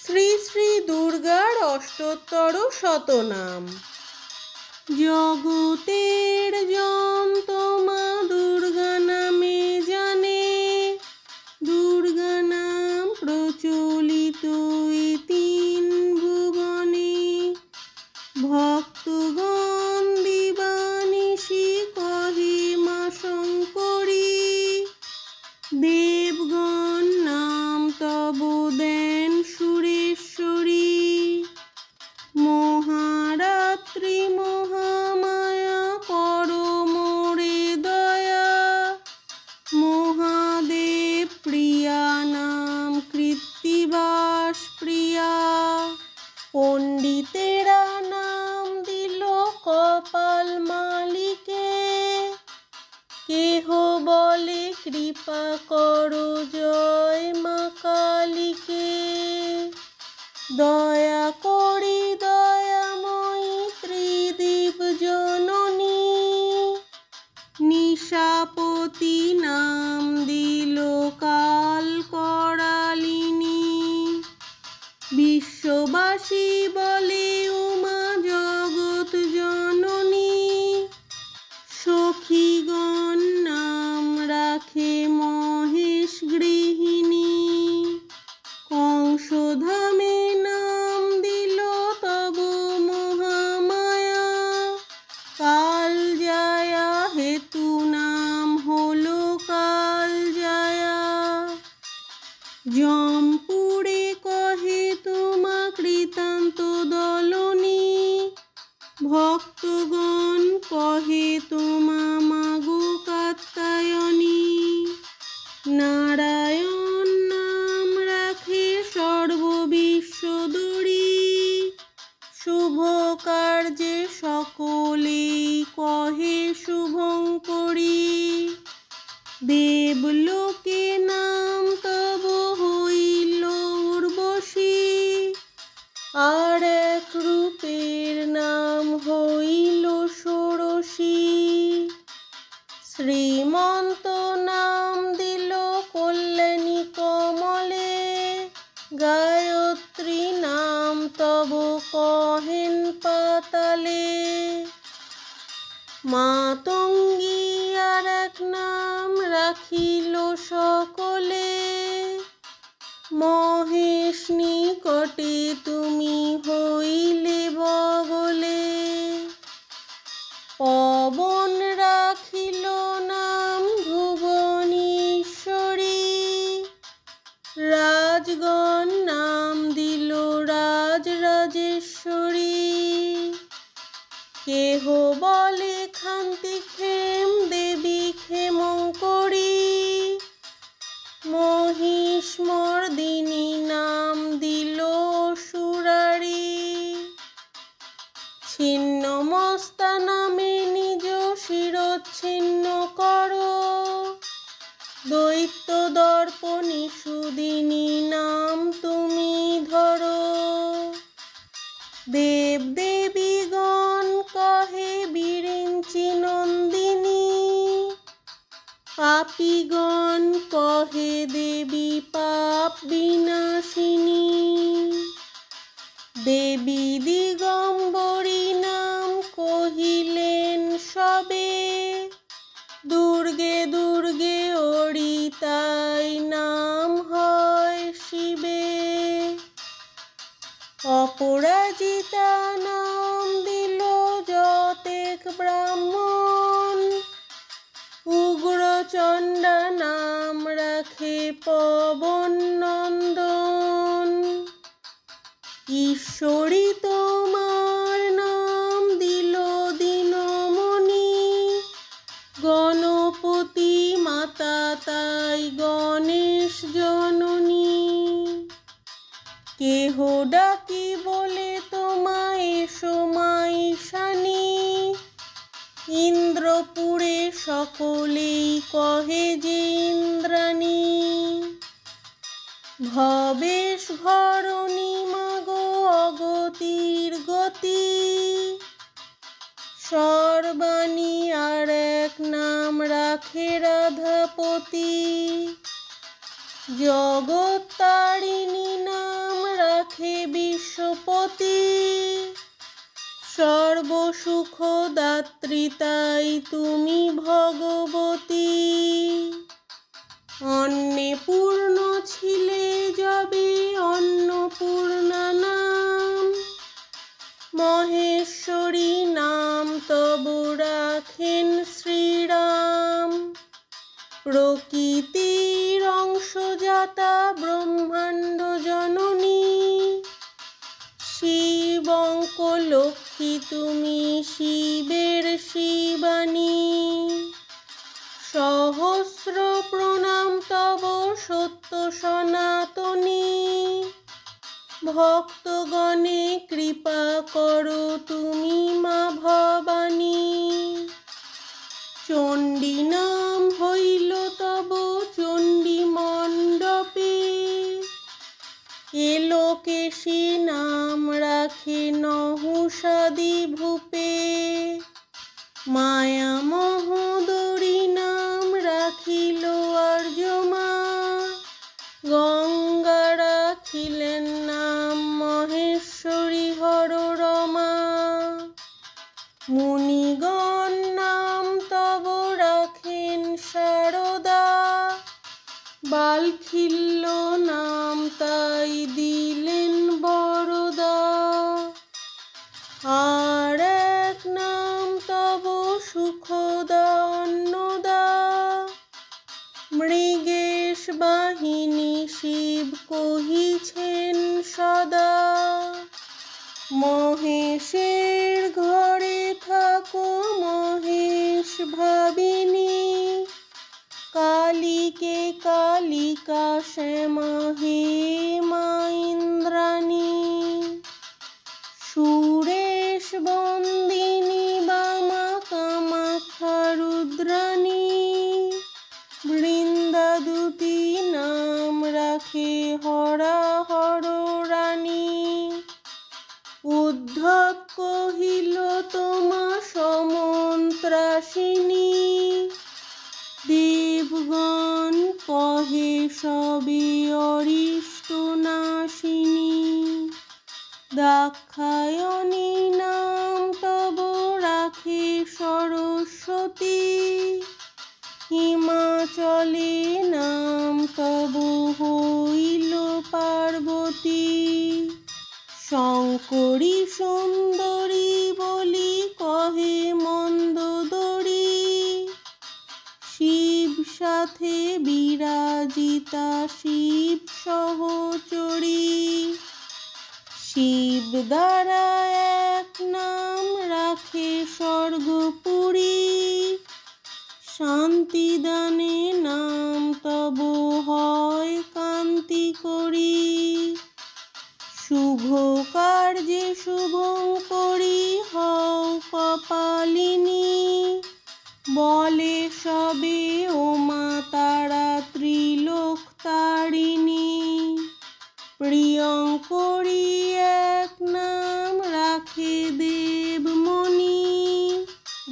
শ্রী শ্রী দুর্গার অষ্টোত্তর শতনাম। জগতের যন্তমা দুর্গা নামে জানে, দুর্গা নাম প্রচলিত এই তিন ভুবনে। ভক্তগণ দিবানিশি কহে মা শঙ্করী, দেবগণ নাম তব দেন সুরেশ্বরী। মহারাত্রি মহামায়া করো মোরে দয়া, মহাদেব প্রিয়া নাম কৃত্তিবাস প্রিয়া। পণ্ডিতেরা নাম দিল কপাল মালিকে, কেহ বলে কৃপা করো জয় মা কালীকে। দয়া করি দয়াময়ী ত্রিদীপ জননী, নিশাপতি নাম দিল কাল করালিনী। বিশ্ববাসী বলে উমা জগৎ জননী, সখীগণ নাম রাখে মহেশ গৃহিণী। কংসধামে নাম দিল তব মহামায়া, কাল জায়া হেতু নাম হলো কাল জায়া। জমপুরে কহে তোমা কৃতান্ত দলনী, ভক্তগণ কহে তোমা মাগো কাত্যায়নী। নারায়ণ নাম রাখে সর্ববিশ্বদরী, শুভ কার্যে সকলেই কহে শুভঙ্করী। দেবলোকে নাম তব হইল উর্বশী, আর এক রূপের নাম হইল ষোড়শী। শ্রীমন্ত নাম দিল কল্যাণী কমলে, গায়ত্রী নাম তব কহেন পাতালে। মাতঙ্গী আর এক নাম রাখিল সকলে, মহেশ নিকটে তুমি হইলে বগলে। পবন রাখিল নাম ভুবনেশ্বরী, রাজগণ নাম দিল রাজরাজেশ্বরী। কেহ বলে খান্তি খেম দেবী ক্ষেমঙ্করী, মহিষমর্দিনী নাম দিল অসুরারি। ছিন্নমস্তা নামে নিজ শিরচ্ছিন্ন করো, দৈত্য দর্পণী সুদিনী নাম তুমি ধরো। দেব দেবীগণ কহে বিরিঞ্চি নন্দিনী, পাপীগণ কহে দেবী পাপ বিনাশিনী। দেবী দিগম্বরী নাম কহিলেন সবে, দুর্গে দুর্গে ওরি তাই নাম হয় শিবে। অপরাজিতা নাম দিল যতেক ব্রাহ্মণ, উগ্রচণ্ডা নাম রাখে পবন নন্দন। ঈশ্বরী তোমার নাম দিল দিনমণি, গণপতি মাতা তাই গণেশ জননী। কেহ ডাকি বলে তোমায় এসো মা ঈশানী, ইন্দ্রপুরে সকলেই কহে যে ইন্দ্রাণী। ভবেশ ঘরণী মাগো অগতির গতি, সর্বাণী আর এক নাম রাখে রাধাপতি। জগত্তারিণী নাম রাখে রাখে বিশ্বপতি। সর্বসুখদাত্রী তাই তুমি ভগবতী। অন্নে পূর্ণ ছিলে যবে অন্নপূর্ণা নাম, মহেশ্বরী নাম তব রাখেন শ্রীরাম। প্রকৃতির অংশজাতা ব্রহ্মাণ্ড জননী, শিবঙ্ক লক্ষ্মী তুমি শিবের শিবানী। সহস্র প্রণাম তব সত্য সনাতনী, ভক্তগণে কৃপা করো তুমি মা ভবানী। চণ্ডী নাম হইল তব চণ্ডী মণ্ডপে, এলোকেশী নাম রাখে নহুষাদি ভূপে। মায়া মহোদরী নাম রাখিল আর্যমা, গঙ্গা রাখিলেন নাম মহেশ্বরী হররমা। মুনিগণ নাম তব রাখেন শারদা, বালখিল্য নাম তাই দিলেন বরদা। আর এক নাম তব সুখদা অন্নদা, মৃগেশ বাহিনী শিব কহিছেন সদা। মহেশের ঘরে থাকো মহেশ ভাবিনী, কালীকে কালিকা শ্যামা হে মা ইন্দ্রাণী। সুরেশ বন্দিনী বামা কামাখ্যা রুদ্রাণী, বৃন্দাদুতী নাম রাখে হরা হর রানী। উদ্ধব কহিল তোমা সমন্ত্রাসিনী, দেবগণ কহে সবে অরিষ্ট নাশিনী। দাক্ষায়ণী নাম তব রাখে সরস্বতী, হিমাচলে নাম তব হইল পার্বতী। শঙ্করী সুন্দরী বলি কহে মন্দোদরী, শিব সাথে বিরাজিতা শিব সহচরী। শিব দ্বারা এক নাম রাখে স্বর্গপুরী, শান্তিদানে নাম তব হয় কান্তি করি। শুভ কার্যে শুভঙ্করী হও কপালিনী, বলে সবে ও মা তারা ত্রিলোক তারিণী। প্রিয়ঙ্করী এক নাম রাখে দেবমণি,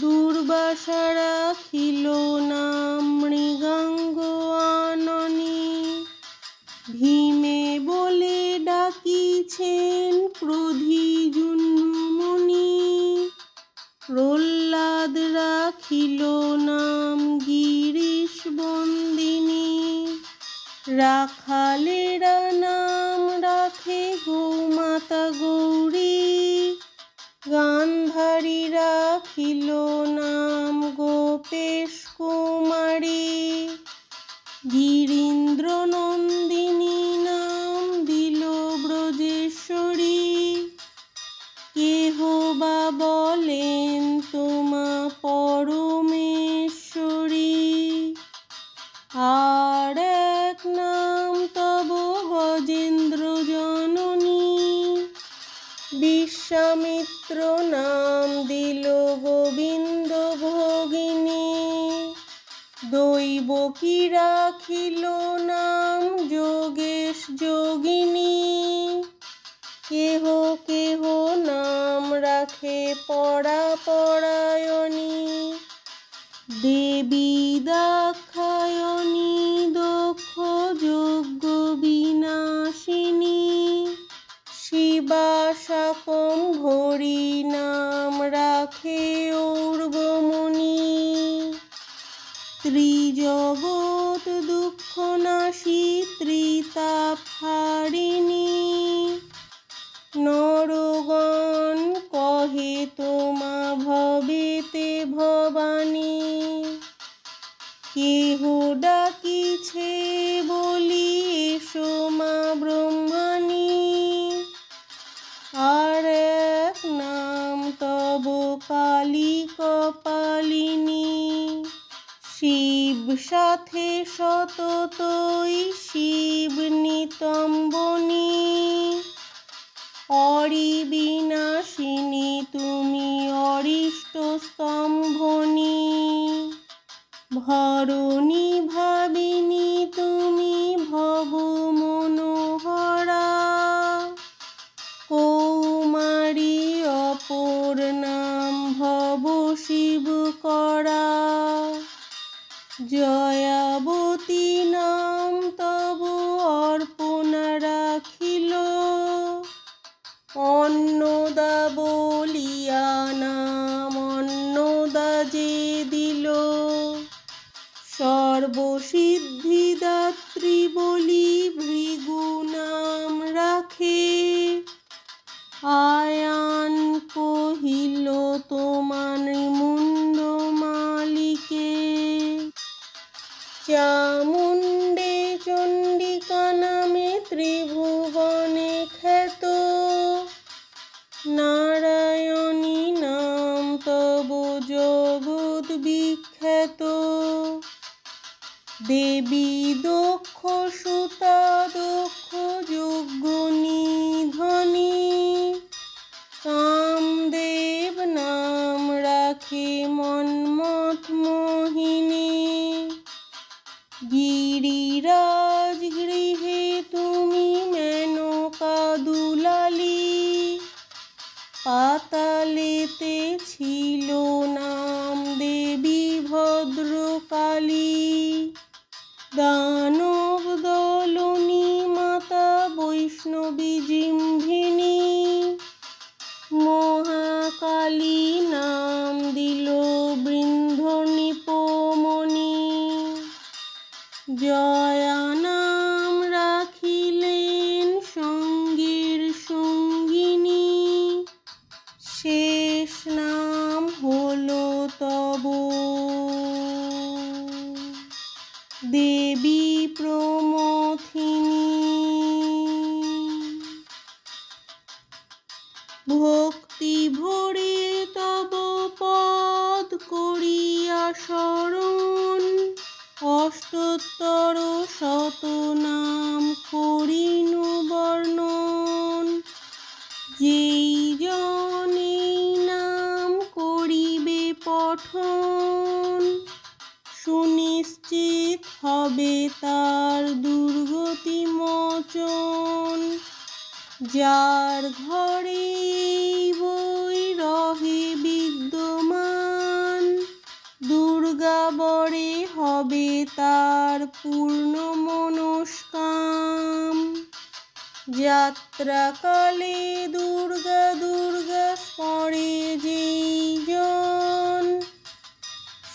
দুর্বাসা রাখিল নাম মৃগাঙ্গ আননী। ভীমে বলে ডাকিছেন ক্রোধী জুন্মুনি, প্রহ্লাদ রাখিল নাম গিরিশ বন্দিনী। রাখালেরা নাম রাখে গৌমাতা গৌরী, গান্ধারী রাখিল নাম গোপেশ কুমারী। গিরীন্দ্র নন্দিনী নাম দিল ব্রজেশ্বরী, কেহ বা বলেন তোমা পরমেশ্বরী। আর এক নাম তব গজেন্দ্র জননী, বিশ্বামিত্র নাম দিল গোবিন্দ ভগিনী। দৈবকী রাখিল নাম যোগেশ যোগিনী, কেহ কেহ নাম রাখে পরাপরায়ণী। দেবী দাক্ষায়ণী দক্ষ যজ্ঞ বিনাশিনী, শাকম্ভরী নাম রাখে ঔর্বমণি। ত্রিজগৎ দুঃখনাশী ত্রিতাপ হারিণী। নরগণ কহে তোমা ভবেতে ভবানী। কেহ ডাকিছে বলি এসো মা ব্রহ্মাণী। আর এক নাম তব কালী কপালিনী। শিব সাথে সততই শিব নিতম্বনী। অরিবিনাশিনী তুমি অরিষ্ট স্তম্ভনী। ভরণী ভাবিনী তুমি ভব মনোহরা। কৌমারী অপর নাম ভব শিবকরা। জয়াবতী নাম তব অর্পণা রাখিল। অন্নদা বলিয়া নাম অন্নদা যে দিল। সর্বসিদ্ধিদাত্রী বলি ভৃগু নাম রাখে। আয়ান কহিল তোমার মুন্ড মালিকে। চামুণ্ডে চণ্ডিকা নামে ত্রিভুবনে খ্যাত। নারায়ণী নাম তব জগৎ বিখ্যাত। দেবী দক্ষ সুতা দক্ষ যজ্ঞ নিধনী। কামদেব নাম রাখে মন্মথ মোহিনী। গিরিরাজ গৃহে তুমি মেনকা দুলালী। পাতালেতে ছিল নাম দেবী ভদ্রকালী। দানব দলনী মাতা বৈষ্ণবী জিম্ভিনী। মহাকালী নাম দিল বৃন্ধ নিপমণি। জয়া নাম রাখিলেন সঙ্গের সঙ্গিনী। শেষ নাম হলো তব দেবী প্রমথিনী। ভক্তি ভরে তব পদ করিয়া শরণ। অষ্টোত্তর শত নাম করিনু বর্ণন। যেই জন এই নাম করিবে পঠন। সুনিশ্চিত হবে তার দুর্গতি মোচন। যার ঘরে এই বই রহে বিদ্যমান। দুর্গা বরে হবে তার পূর্ণ মনস্কাম। যাত্রাকালে দুর্গা দুর্গা স্মরে যেই জন।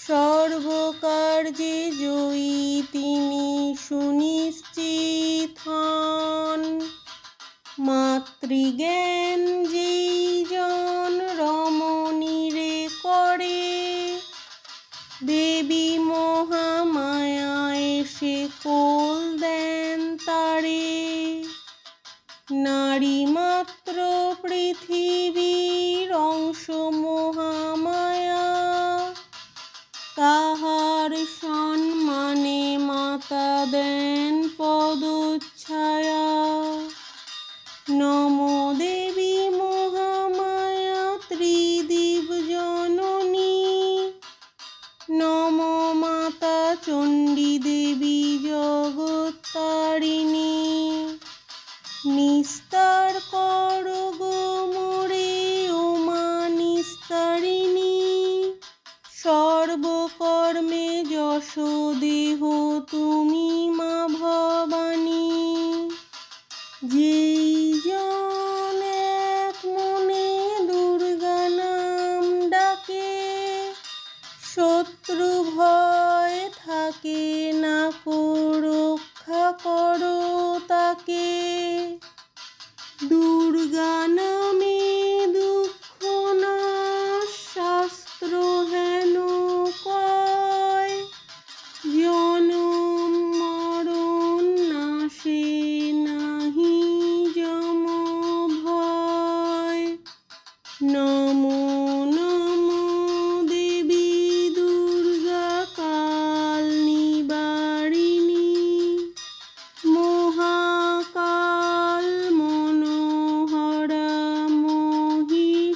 সর্বকার্যে জয়ী তিনি সুনিশ্চিত হন। মাতৃজ্ঞান যেই জন রমণীরে করে। দেবী মহামায়া এসে কোল দেন তারে। নারী মাত্র পৃথিবীর অংশ মহামায়া। তাহার সম্মানে মাতা দেন পদচ্ছায়া। নমো দেবী মহামায়া ত্রিদিব জননী। নমো মাতা চণ্ডী দেবী জগত্তারিণী। নিস্তার কর গো মোরে উমা নিস্তারিণী। সর্বকর্মে যশ দেহ তুমি মা ভবানী। যেই জন দুর্গা নামে দুঃখ নাশ শাস্ত্র হেন কয়, জনম মরণ নাশে নাহি যম ভয়। নমো নমো দেবী দুর্গা কাল নিবারিণী, মহাকাল মনোহরা মহিষমর্দিনী।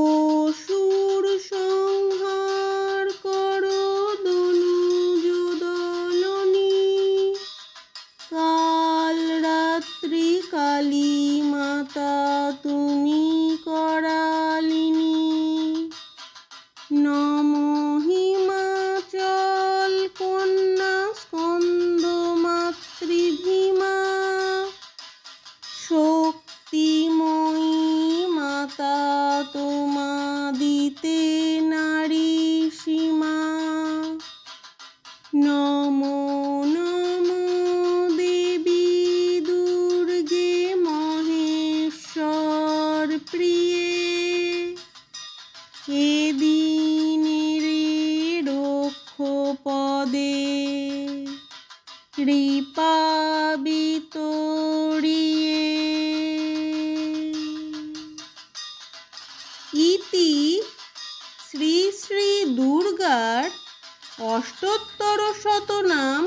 অসুর সংহার করো দনুজদলনী, কাল রাত্রি কালী মাতা তুমি করালিনী। নমো হিমাচল কন্যা স্কন্দ মাতৃভীমা, শক্তিময়ী মাতা তোমাদিতে নারী সীমা। নমো নমো দেবী দুর্গে মহেশ্বর প্রিয়ে, এদিনের রক্ষ পদে কৃপা বিতরিয়ে। ইতি শ্রী শ্রী দুর্গার অষ্টোত্তর শতনাম